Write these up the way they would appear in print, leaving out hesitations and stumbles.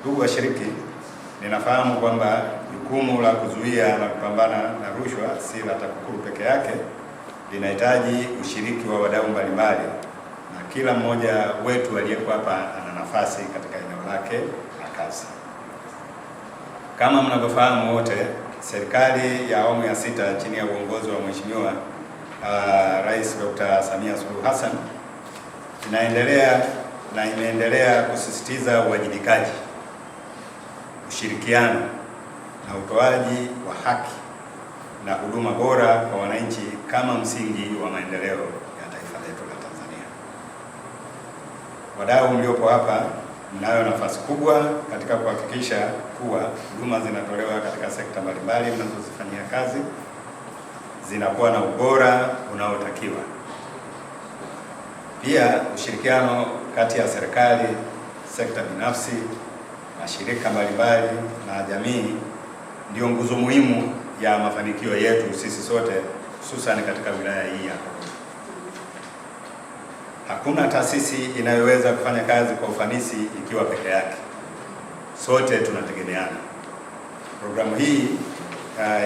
Ndugu washiriki, ninafahamu kwamba jukumu la kuzuia na kupambana na rushwa si la TAKUKURU peke yake, linahitaji ushiriki wa wadau mbalimbali, na kila mmoja wetu aliyeko hapa ana nafasi katika eneo lake la kazi. Kama mnavyofahamu wote, serikali ya awamu ya 6 chini ya uongozi wa Mheshimiwa Rais Dr. Samia Suluhu Hassan imeendelea kusisitiza uwajibikaji, ushirikiano na utoaji wa haki na huduma bora kwa wananchi kama msingi wa maendeleo ya taifa letu la Tanzania. Wadau mliopo hapa mnayo nafasi kubwa katika kuhakikisha kuwa huduma zinatolewa katika sekta mbalimbali mnazozifanyia kazi zinakuwa na ubora unaotakiwa. Pia ushirikiano kati ya serikali, sekta binafsi, mashirika mbalimbali na jamii ndio nguzo muhimu ya mafanikio yetu sisi sote, hususan katika wilaya hii hapa. Hakuna taasisi inayoweza kufanya kazi kwa ufanisi ikiwa peke yake. Sote tunategemeana. Programu hii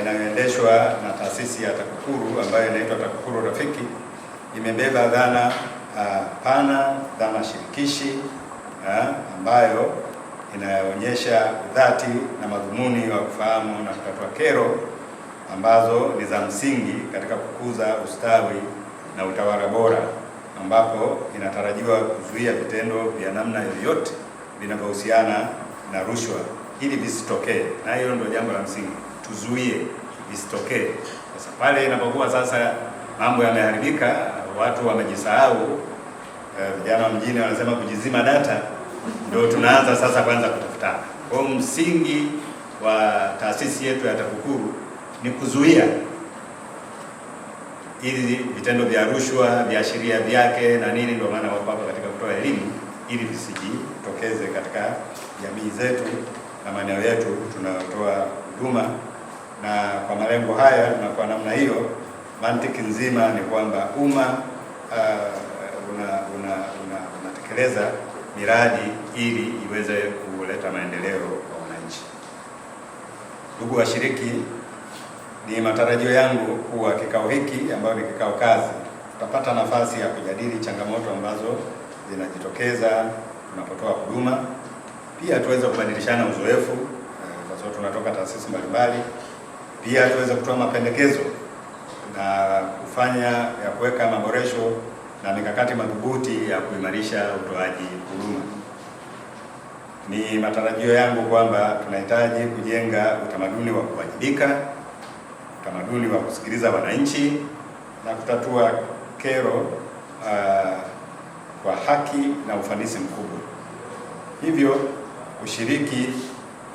inayoendeshwa na taasisi ya TAKUKURU ambayo inaitwa TAKUKURU Rafiki imebeba dhana pana, dhana shirikishi ambayo inaonyesha udhati na madhumuni wa kufahamu na kutatua kero ambazo ni za msingi katika kukuza ustawi na utawala bora, ambapo inatarajiwa kuzuia vitendo vya namna yoyote vinavyohusiana na rushwa ili visitokee. Na hiyo ndio jambo la msingi, tuzuie visitokee. Sasa pale inapokuwa sasa mambo yameharibika, watu wamejisahau, vijana wa mjini wanasema kujizima data, ndio tunaanza sasa kwanza kutafutana. Kwa msingi wa taasisi yetu ya TAKUKURU ni kuzuia ili vitendo vya rushwa, viashiria vyake na nini. Ndio maana wako hapa katika kutoa elimu ili visijitokeze katika jamii zetu na maeneo yetu tunayotoa huduma. Na kwa malengo haya na kwa namna hiyo, mantiki nzima ni kwamba umma unatekeleza miradi ili iweze kuleta maendeleo kwa wananchi. Ndugu washiriki, ni matarajio yangu kuwa kikao hiki ambayo ni kikao kazi tutapata nafasi ya kujadili changamoto ambazo zinajitokeza tunapotoa huduma. Pia tuweze kubadilishana uzoefu kwa sababu tunatoka taasisi mbalimbali. Pia tuweze kutoa mapendekezo na kuweka maboresho na mikakati madhubuti ya kuimarisha utoaji huduma. Ni matarajio yangu kwamba tunahitaji kujenga utamaduni wa kuwajibika, utamaduni wa kusikiliza wananchi na kutatua kero kwa haki na ufanisi mkubwa. Hivyo kushiriki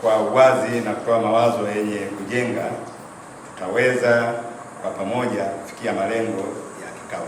kwa uwazi na kutoa mawazo yenye kujenga, tutaweza kwa pamoja kufikia malengo ya kikao.